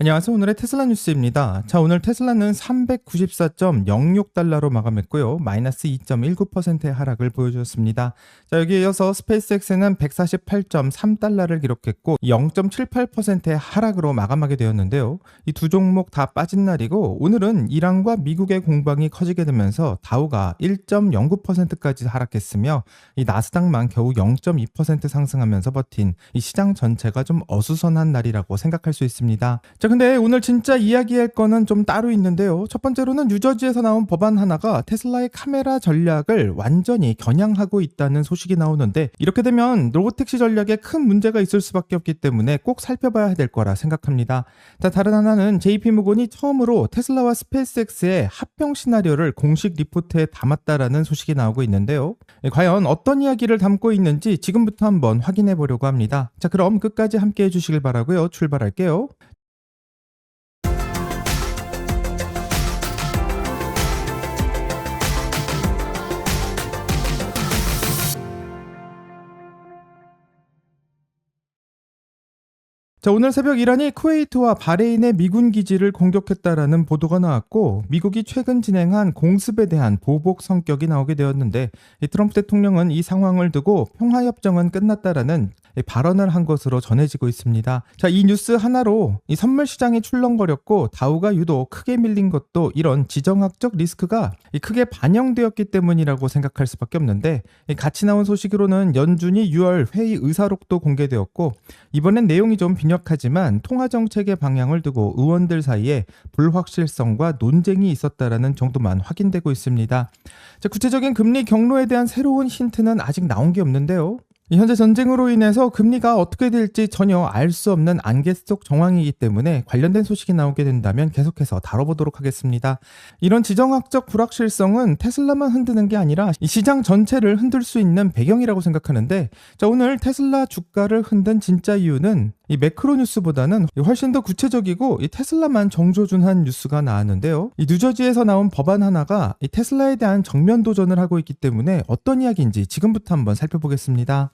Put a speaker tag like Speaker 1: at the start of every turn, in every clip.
Speaker 1: 안녕하세요. 오늘의 테슬라 뉴스입니다. 자, 오늘 테슬라는 394.06달러로 마감했고요. 마이너스 2.19%의 하락을 보여주었습니다. 자, 여기에 이어서 스페이스X는 148.3달러를 기록했고 0.78%의 하락으로 마감하게 되었는데요. 이 두 종목 다 빠진 날이고 오늘은 이란과 미국의 공방이 커지게 되면서 다우가 1.09%까지 하락했으며 이 나스닥만 겨우 0.2% 상승하면서 버틴 이 시장 전체가 좀 어수선한 날이라고 생각할 수 있습니다. 자, 근데 오늘 진짜 이야기할 거는 좀 따로 있는데요. 첫 번째로는 뉴저지에서 나온 법안 하나가 테슬라의 카메라 전략을 완전히 겨냥하고 있다는 소식이 나오는데, 이렇게 되면 로보택시 전략에 큰 문제가 있을 수밖에 없기 때문에 꼭 살펴봐야 될 거라 생각합니다. 자, 다른 하나는 JP모건이 처음으로 테슬라와 스페이스X의 합병 시나리오를 공식 리포트에 담았다라는 소식이 나오고 있는데요. 과연 어떤 이야기를 담고 있는지 지금부터 한번 확인해 보려고 합니다. 자, 그럼 끝까지 함께 해주시길 바라고요. 출발할게요. 자, 오늘 새벽 이란이 쿠웨이트와 바레인의 미군 기지를 공격했다라는 보도가 나왔고, 미국이 최근 진행한 공습에 대한 보복 성격이 나오게 되었는데, 트럼프 대통령은 이 상황을 두고 평화협정은 끝났다라는 발언을 한 것으로 전해지고 있습니다. 자, 이 뉴스 하나로 이 선물 시장이 출렁거렸고 다우가 유독 크게 밀린 것도 이런 지정학적 리스크가 크게 반영되었기 때문이라고 생각할 수밖에 없는데, 같이 나온 소식으로는 연준이 6월 회의 의사록도 공개되었고, 이번엔 내용이 좀 빈약하지만 통화정책의 방향을 두고 의원들 사이에 불확실성과 논쟁이 있었다라는 정도만 확인되고 있습니다. 자, 구체적인 금리 경로에 대한 새로운 힌트는 아직 나온 게 없는데요. 현재 전쟁으로 인해서 금리가 어떻게 될지 전혀 알 수 없는 안개 속 정황이기 때문에 관련된 소식이 나오게 된다면 계속해서 다뤄보도록 하겠습니다. 이런 지정학적 불확실성은 테슬라만 흔드는 게 아니라 이 시장 전체를 흔들 수 있는 배경이라고 생각하는데, 자, 오늘 테슬라 주가를 흔든 진짜 이유는 이 매크로 뉴스보다는 훨씬 더 구체적이고 이 테슬라만 정조준한 뉴스가 나왔는데요. 이 뉴저지에서 나온 법안 하나가 이 테슬라에 대한 정면 도전을 하고 있기 때문에 어떤 이야기인지 지금부터 한번 살펴보겠습니다.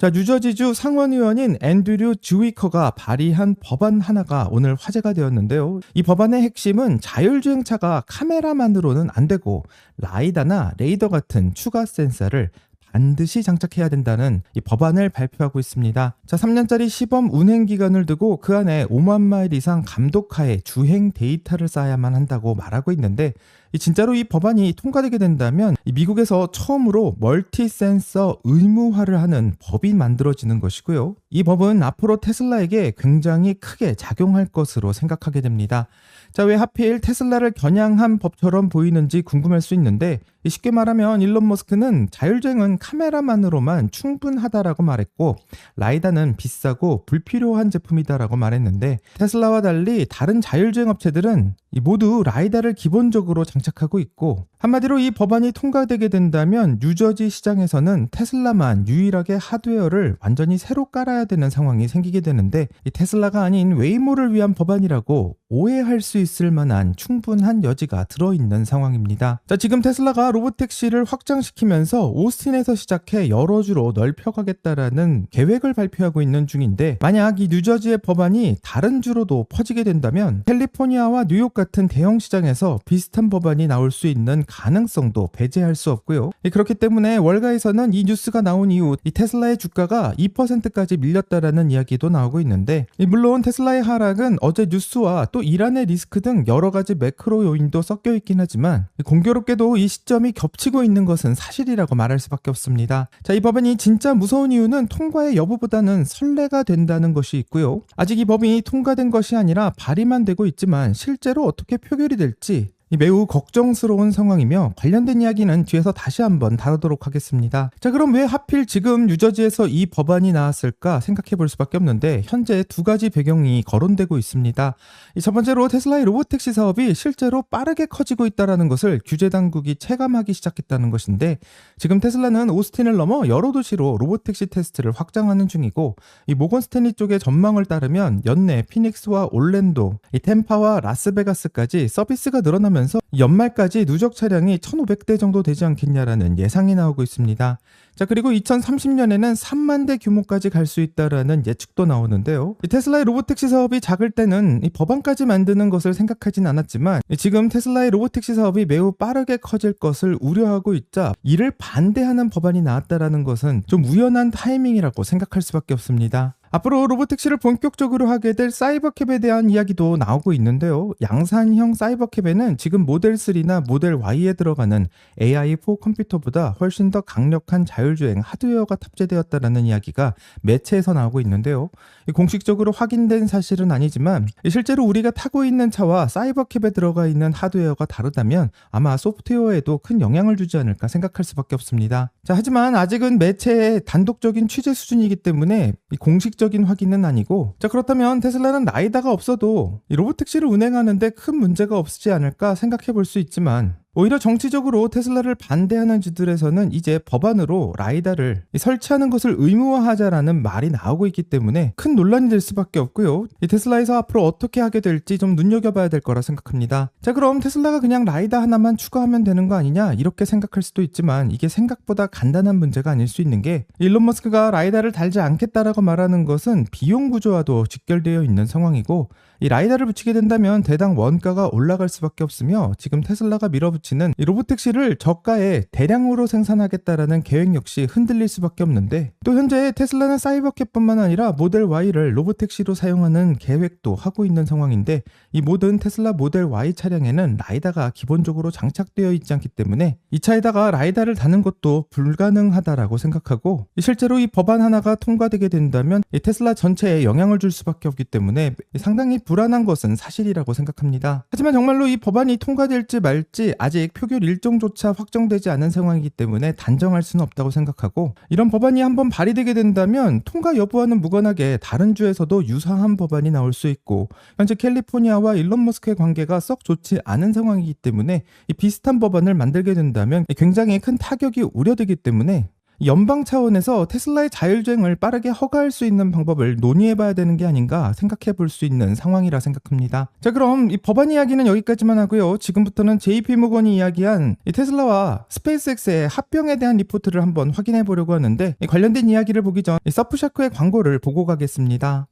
Speaker 1: 자, 뉴저지주 상원의원인 앤드류 주위커가 발의한 법안 하나가 오늘 화제가 되었는데요. 이 법안의 핵심은 자율주행차가 카메라만으로는 안 되고 라이다나 레이더 같은 추가 센서를 반드시 장착해야 된다는 이 법안을 발표하고 있습니다. 자, 3년짜리 시범 운행 기간을 두고 그 안에 5만 마일 이상 감독하에 주행 데이터를 쌓아야만 한다고 말하고 있는데, 진짜로 이 법안이 통과되게 된다면 미국에서 처음으로 멀티 센서 의무화를 하는 법이 만들어지는 것이고요. 이 법은 앞으로 테슬라에게 굉장히 크게 작용할 것으로 생각하게 됩니다. 자, 왜 하필 테슬라를 겨냥한 법처럼 보이는지 궁금할 수 있는데, 쉽게 말하면 일론 머스크는 자율주행은 카메라만으로만 충분하다라고 말했고 라이다는 비싸고 불필요한 제품이다라고 말했는데, 테슬라와 달리 다른 자율주행 업체들은 모두 라이다를 기본적으로 장착하고 있고, 한마디로 이 법안이 통과되게 된다면 뉴저지 시장에서는 테슬라만 유일하게 하드웨어를 완전히 새로 깔아야 되는 상황이 생기게 되는데, 이 테슬라가 아닌 웨이모를 위한 법안이라고 오해할 수 있을 만한 충분한 여지가 들어있는 상황입니다. 자, 지금 테슬라가 로보택시를 확장시키면서 오스틴에서 시작해 여러 주로 넓혀가겠다라는 계획을 발표하고 있는 중인데, 만약 이 뉴저지의 법안이 다른 주로도 퍼지게 된다면 캘리포니아와 뉴욕 같은 대형 시장에서 비슷한 법안이 나올 수 있는 가능성도 배제할 수 없고요. 그렇기 때문에 월가에서는 이 뉴스가 나온 이후 이 테슬라의 주가가 2%까지 밀렸다라는 이야기도 나오고 있는데, 물론 테슬라의 하락은 어제 뉴스와 또 이란의 리스크 등 여러 가지 매크로 요인도 섞여 있긴 하지만 공교롭게도 이 시점이 겹치고 있는 것은 사실이라고 말할 수밖에 없습니다. 자, 이 법안이 진짜 무서운 이유는 통과의 여부보다는 선례가 된다는 것이 있고요. 아직 이 법이 통과된 것이 아니라 발의만 되고 있지만 실제로 어떻게 표결이 될지 매우 걱정스러운 상황이며, 관련된 이야기는 뒤에서 다시 한번 다루도록 하겠습니다. 자, 그럼 왜 하필 지금 뉴저지에서 이 법안이 나왔을까 생각해 볼 수밖에 없는데, 현재 두 가지 배경이 거론되고 있습니다. 첫 번째로 테슬라의 로보택시 사업이 실제로 빠르게 커지고 있다는 것을 규제 당국이 체감하기 시작했다는 것인데, 지금 테슬라는 오스틴을 넘어 여러 도시로 로보택시 테스트를 확장하는 중이고, 이 모건 스탠리 쪽의 전망을 따르면 연내 피닉스와 올랜도, 이 템파와 라스베가스까지 서비스가 늘어나면 늘어나면서 연말까지 누적 차량이 1,500대 정도 되지 않겠냐라는 예상이 나오고 있습니다. 자, 그리고 2030년에는 3만 대 규모까지 갈 수 있다라는 예측도 나오는데요. 이 테슬라의 로보택시 사업이 작을 때는 이 법안까지 만드는 것을 생각하진 않았지만 지금 테슬라의 로보택시 사업이 매우 빠르게 커질 것을 우려하고 있자 이를 반대하는 법안이 나왔다라는 것은 좀 우연한 타이밍이라고 생각할 수밖에 없습니다. 앞으로 로보택시를 본격적으로 하게 될 사이버캡에 대한 이야기도 나오고 있는데요. 양산형 사이버캡에는 지금 모델 3나 모델 Y에 들어가는 AI4 컴퓨터보다 훨씬 더 강력한 자율주행 하드웨어가 탑재되었다라는 이야기가 매체에서 나오고 있는데요. 공식적으로 확인된 사실은 아니지만 실제로 우리가 타고 있는 차와 사이버캡에 들어가 있는 하드웨어가 다르다면 아마 소프트웨어에도 큰 영향을 주지 않을까 생각할 수밖에 없습니다. 자, 하지만 아직은 매체의 단독적인 취재 수준이기 때문에 공식적인 확인은 아니고, 자, 그렇다면 테슬라는 라이다가 없어도 이 로보택시를 운행하는데 큰 문제가 없지 않을까 생각해 볼 수 있지만, 오히려 정치적으로 테슬라를 반대하는 지들에서는 이제 법안으로 라이다를 설치하는 것을 의무화하자라는 말이 나오고 있기 때문에 큰 논란이 될 수밖에 없고요. 이 테슬라에서 앞으로 어떻게 하게 될지 좀 눈여겨봐야 될 거라 생각합니다. 자, 그럼 테슬라가 그냥 라이다 하나만 추가하면 되는 거 아니냐 이렇게 생각할 수도 있지만, 이게 생각보다 간단한 문제가 아닐 수 있는 게, 일론 머스크가 라이다를 달지 않겠다라고 말하는 것은 비용 구조와도 직결되어 있는 상황이고, 이 라이다를 붙이게 된다면 대당 원가가 올라갈 수밖에 없으며, 지금 테슬라가 밀어붙이는 이 로보택시를 저가에 대량으로 생산하겠다라는 계획 역시 흔들릴 수밖에 없는데, 또 현재 테슬라는 사이버캡뿐만 아니라 모델 Y를 로보택시로 사용하는 계획도 하고 있는 상황인데, 이 모든 테슬라 모델 Y 차량에는 라이다가 기본적으로 장착되어 있지 않기 때문에 이 차에다가 라이다를 다는 것도 불가능하다라고 생각하고, 실제로 이 법안 하나가 통과되게 된다면 이 테슬라 전체에 영향을 줄 수밖에 없기 때문에 상당히 불안한 것은 사실이라고 생각합니다. 하지만 정말로 이 법안이 통과될지 말지 아직 표결 일정조차 확정되지 않은 상황이기 때문에 단정할 수는 없다고 생각하고, 이런 법안이 한번 발의되게 된다면 통과 여부와는 무관하게 다른 주에서도 유사한 법안이 나올 수 있고, 현재 캘리포니아와 일론 머스크의 관계가 썩 좋지 않은 상황이기 때문에 이 비슷한 법안을 만들게 된다면 굉장히 큰 타격이 우려되기 때문에 연방 차원에서 테슬라의 자율주행을 빠르게 허가할 수 있는 방법을 논의해봐야 되는 게 아닌가 생각해 볼 수 있는 상황이라 생각합니다. 자, 그럼 이 법안 이야기는 여기까지만 하고요. 지금부터는 JP 모건이 이야기한 이 테슬라와 스페이스X의 합병에 대한 리포트를 한번 확인해 보려고 하는데, 관련된 이야기를 보기 전 서프샤크의 광고를 보고 가겠습니다.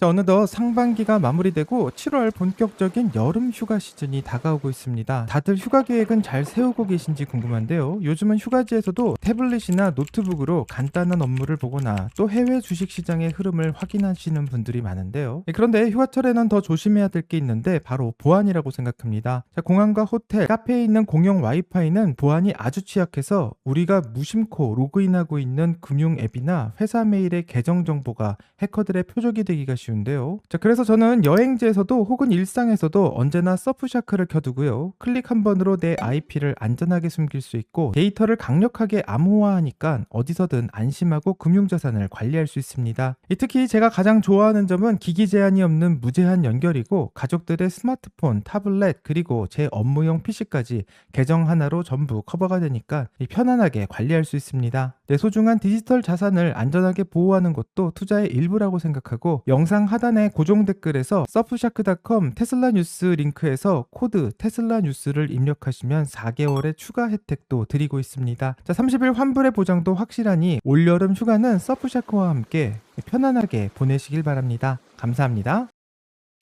Speaker 1: 자, 어느덧 상반기가 마무리되고 7월 본격적인 여름 휴가 시즌이 다가오고 있습니다. 다들 휴가 계획은 잘 세우고 계신지 궁금한데요. 요즘은 휴가지에서도 태블릿이나 노트북으로 간단한 업무를 보거나 또 해외 주식시장의 흐름을 확인하시는 분들이 많은데요. 그런데 휴가철에는 더 조심해야 될 게 있는데 바로 보안이라고 생각합니다. 자, 공항과 호텔, 카페에 있는 공용 와이파이는 보안이 아주 취약해서 우리가 무심코 로그인하고 있는 금융 앱이나 회사 메일의 계정 정보가 해커들의 표적이 되기가 쉬운데요. 자, 그래서 저는 여행지에서도 혹은 일상에서도 언제나 서프샤크를 켜두고요. 클릭 한 번으로 내 IP를 안전하게 숨길 수 있고, 데이터를 강력하게 암호화하니까 어디서든 안심하고 금융자산을 관리할 수 있습니다. 특히 제가 가장 좋아하는 점은 기기 제한이 없는 무제한 연결이고, 가족들의 스마트폰, 타블렛, 그리고 제 업무용 PC까지 계정 하나로 전부 커버가 되니까 편안하게 관리할 수 있습니다. 내 소중한 디지털 자산을 안전하게 보호하는 것도 투자의 일부라고 생각하고, 영상 하단의 고정 댓글에서 서프샤크.com 테슬라 뉴스 링크에서 코드 테슬라 뉴스를 입력하시면 4개월의 추가 혜택도 드리고 있습니다. 자, 30일 환불의 보장도 확실하니 올여름 휴가는 서프샤크와 함께 편안하게 보내시길 바랍니다. 감사합니다.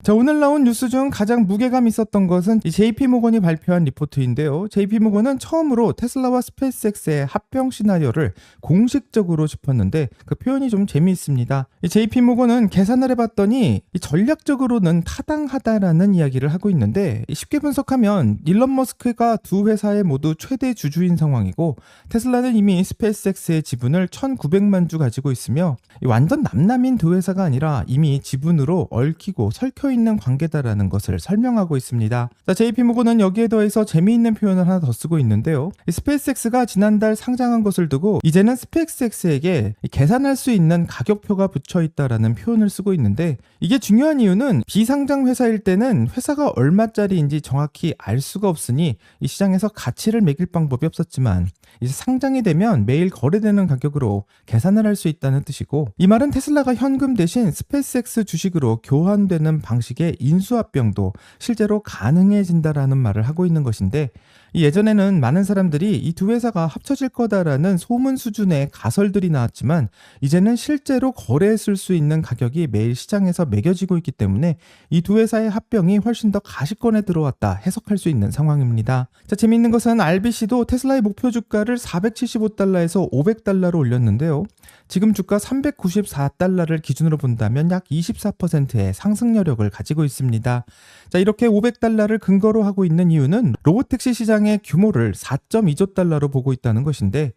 Speaker 1: 자, 오늘 나온 뉴스 중 가장 무게감 있었던 것은 이 JP모건이 발표한 리포트인데요. JP모건은 처음으로 테슬라와 스페이스X의 합병 시나리오를 공식적으로 짚었는데, 그 표현이 좀 재미있습니다. 이 JP모건은 계산을 해봤더니 전략적으로는 타당하다라는 이야기를 하고 있는데, 쉽게 분석하면 일론 머스크가 두 회사의 모두 최대 주주인 상황이고, 테슬라는 이미 스페이스X의 지분을 1,900만 주 가지고 있으며 완전 남남인 두 회사가 아니라 이미 지분으로 얽히고 설켜 있는 관계다라는 것을 설명하고 있습니다. 자, JP모건은 여기에 더해서 재미있는 표현을 하나 더 쓰고 있는데요. 스페이스X가 지난달 상장한 것을 두고 이제는 스페이스X에게 계산할 수 있는 가격표가 붙여 있다라는 표현을 쓰고 있는데, 이게 중요한 이유는 비상장 회사일 때는 회사가 얼마짜리인지 정확히 알 수가 없으니 이 시장에서 가치를 매길 방법이 없었지만, 이제 상장이 되면 매일 거래되는 가격으로 계산을 할 수 있다는 뜻이고, 이 말은 테슬라가 현금 대신 스페이스X 주식으로 교환되는 방식 방식의 인수합병도 실제로 가능해진다라는 말을 하고 있는 것인데, 예전에는 많은 사람들이 이 두 회사가 합쳐질 거다라는 소문 수준의 가설들이 나왔지만, 이제는 실제로 거래했을 수 있는 가격이 매일 시장에서 매겨지고 있기 때문에 이 두 회사의 합병이 훨씬 더 가시권에 들어왔다 해석할 수 있는 상황입니다. 자, 재미있는 것은 RBC도 테슬라의 목표 주가를 475달러에서 500달러로 올렸는데요. 지금 주가 394달러를 기준으로 본다면 약 24%의 상승 여력을 가지고 있습니다. 자, 이렇게 500달러를 근거로 하고 있는 이유는 로보택시 시장의 규모를 4.2조 달러로 보고 있다는 것인데,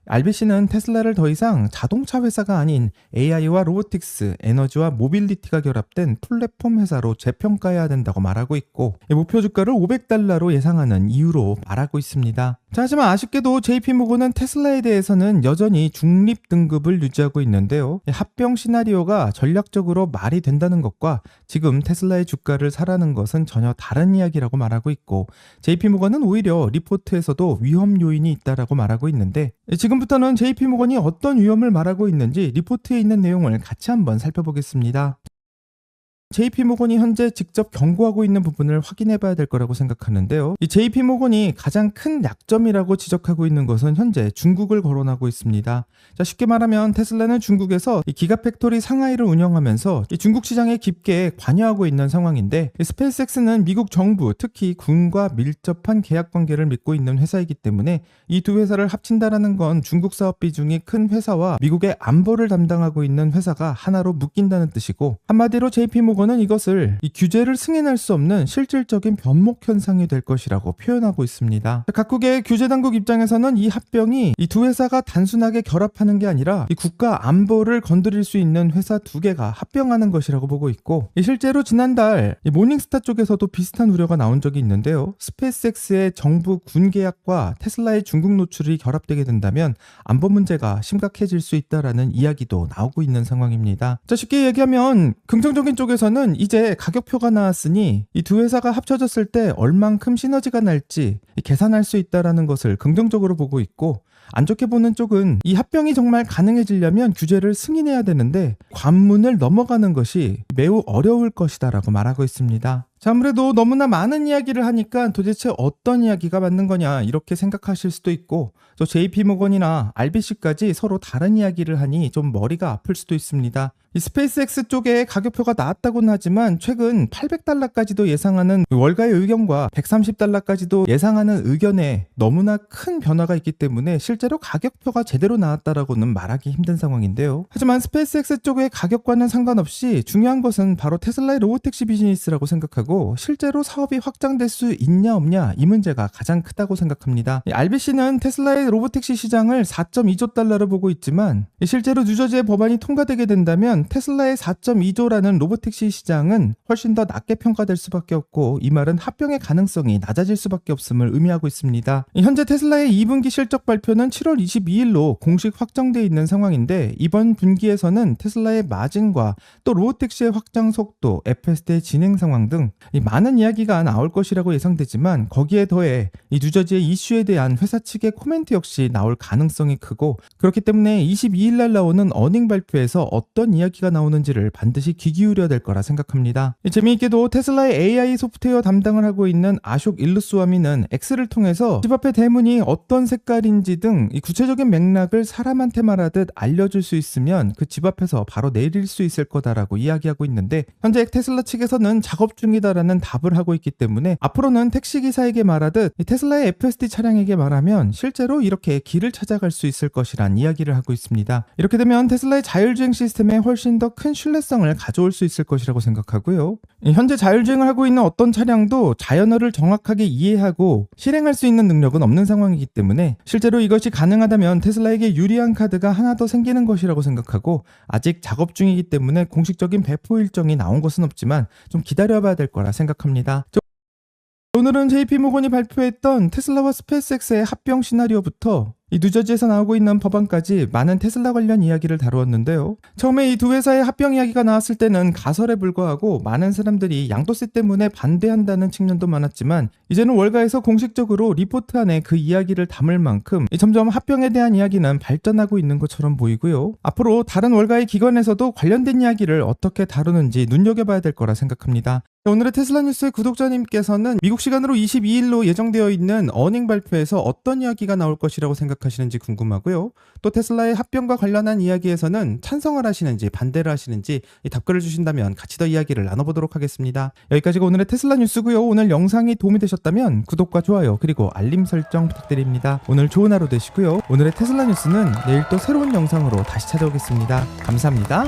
Speaker 1: RBC는 테슬라를 더 이상 자동차 회사가 아닌 AI와 로보틱스, 에너지와 모빌리티가 결합된 플랫폼 회사로 재평가해야 된다고 말하고 있고, 목표 주가를 500달러로 예상하는 이유로 말하고 있습니다. 자, 하지만 아쉽게도 JP모건은 테슬라에 대해서는 여전히 중립 등급을 유지하고 있는데요. 합병 시나리오가 전략적으로 말이 된다는 것과 지금 테슬라의 주가를 사라는 것은 전혀 다른 이야기라고 말하고 있고, JP모건은 오히려 리포트에서도 위험 요인이 있다라고 말하고 있는데, 지금부터는 JP모건이 어떤 위험을 말하고 있는지 리포트에 있는 내용을 같이 한번 살펴보겠습니다. JP모건이 현재 직접 경고하고 있는 부분을 확인해 봐야 될 거라고 생각하는데요. 이 JP모건이 가장 큰 약점이라고 지적하고 있는 것은 현재 중국을 거론하고 있습니다. 자, 쉽게 말하면 테슬라는 중국에서 이 기가팩토리 상하이를 운영하면서 이 중국 시장에 깊게 관여하고 있는 상황인데, 이 스페이스X는 미국 정부, 특히 군과 밀접한 계약 관계를 맺고 있는 회사이기 때문에 이 두 회사를 합친다라는 건 중국 사업 비중이 큰 회사와 미국의 안보를 담당하고 있는 회사가 하나로 묶인다는 뜻이고, 한마디로 JP모건 은 이것을 이 규제를 승인할 수 없는 실질적인 변목 현상이 될 것이라고 표현하고 있습니다. 각국의 규제 당국 입장에서는 이 합병이 이 두 회사가 단순하게 결합하는 게 아니라 이 국가 안보를 건드릴 수 있는 회사 두 개가 합병하는 것이라고 보고 있고, 실제로 지난달 모닝스타 쪽에서도 비슷한 우려가 나온 적이 있는데요. 스페이스X의 정부 군 계약과 테슬라의 중국 노출이 결합되게 된다면 안보 문제가 심각해질 수 있다라는 이야기도 나오고 있는 상황입니다. 자, 쉽게 얘기하면 긍정적인 쪽에서는 이제 가격표가 나왔으니 이 두 회사가 합쳐졌을 때 얼만큼 시너지가 날지 계산할 수 있다라는 것을 긍정적으로 보고 있고, 안 좋게 보는 쪽은 이 합병이 정말 가능해지려면 규제를 승인해야 되는데 관문을 넘어가는 것이 매우 어려울 것이다라고 말하고 있습니다. 자, 아무래도 너무나 많은 이야기를 하니까 도대체 어떤 이야기가 맞는 거냐 이렇게 생각하실 수도 있고, 저 JP모건이나 RBC까지 서로 다른 이야기를 하니 좀 머리가 아플 수도 있습니다. 이 스페이스X 쪽에 가격표가 나왔다고는 하지만 최근 800달러까지도 예상하는 월가의 의견과 130달러까지도 예상하는 의견에 너무나 큰 변화가 있기 때문에 실제로 가격표가 제대로 나왔다라고는 말하기 힘든 상황인데요. 하지만 스페이스X 쪽의 가격과는 상관없이 중요한 것은 바로 테슬라의 로보택시 비즈니스라고 생각하고, 실제로 사업이 확장될 수 있냐 없냐 이 문제가 가장 크다고 생각합니다. RBC는 테슬라의 로보택시 시장을 4.2조 달러로 보고 있지만, 실제로 뉴저지의 법안이 통과되게 된다면 테슬라의 4.2조라는 로보택시 시장은 훨씬 더 낮게 평가될 수밖에 없고, 이 말은 합병의 가능성이 낮아질 수밖에 없음을 의미하고 있습니다. 현재 테슬라의 2분기 실적 발표는 7월 22일로 공식 확정되어 있는 상황인데, 이번 분기에서는 테슬라의 마진과 또 로보택시의 확장 속도, FSD의 진행 상황 등 많은 이야기가 나올 것이라고 예상되지만, 거기에 더해 이 뉴저지의 이슈에 대한 회사 측의 코멘트 역시 나올 가능성이 크고, 그렇기 때문에 22일날 나오는 어닝 발표에서 어떤 이야기가 나오는지를 반드시 귀 기울여야 될 거라 생각합니다. 재미있게도 테슬라의 AI 소프트웨어 담당을 하고 있는 아숍 일루스와미는 X를 통해서 집 앞의 대문이 어떤 색깔인지 등 이 구체적인 맥락을 사람한테 말하듯 알려줄 수 있으면 그 집 앞에서 바로 내릴 수 있을 거다라고 이야기하고 있는데, 현재 테슬라 측에서는 작업 중이다라는 답을 하고 있기 때문에 앞으로는 택시기사에게 말하듯 테슬라의 FSD 차량에게 말하면 실제로 이렇게 길을 찾아갈 수 있을 것이란 이야기를 하고 있습니다. 이렇게 되면 테슬라의 자율주행 시스템에 훨씬 더 큰 신뢰성을 가져올 수 있을 것이라고 생각하고요. 현재 자율주행을 하고 있는 어떤 차량도 자연어를 정확하게 이해하고 실행할 수 있는 능력은 없는 상황이기 때문에 실제로 이것이 가능하다면 테슬라에게 유리한 카드가 하나 더 생기는 것이라고 생각하고, 아직 작업 중이기 때문에 공식적인 배포 일정이 나온 것은 없지만 좀 기다려봐야 될 거라 생각합니다. 오늘은 JP모건이 발표했던 테슬라와 스페이스X의 합병 시나리오부터 이 뉴저지에서 나오고 있는 법안까지 많은 테슬라 관련 이야기를 다루었는데요. 처음에 이 두 회사의 합병 이야기가 나왔을 때는 가설에 불과하고 많은 사람들이 양도세 때문에 반대한다는 측면도 많았지만 이제는 월가에서 공식적으로 리포트 안에 그 이야기를 담을 만큼 점점 합병에 대한 이야기는 발전하고 있는 것처럼 보이고요. 앞으로 다른 월가의 기관에서도 관련된 이야기를 어떻게 다루는지 눈여겨봐야 될 거라 생각합니다. 오늘의 테슬라 뉴스의 구독자님께서는 미국 시간으로 22일로 예정되어 있는 어닝 발표에서 어떤 이야기가 나올 것이라고 생각하시는지 궁금하고요. 또 테슬라의 합병과 관련한 이야기에서는 찬성을 하시는지 반대를 하시는지 답글을 주신다면 같이 더 이야기를 나눠보도록 하겠습니다. 여기까지가 오늘의 테슬라 뉴스고요. 오늘 영상이 도움이 되셨다면 구독과 좋아요 그리고 알림 설정 부탁드립니다. 오늘 좋은 하루 되시고요. 오늘의 테슬라 뉴스는 내일 또 새로운 영상으로 다시 찾아오겠습니다. 감사합니다.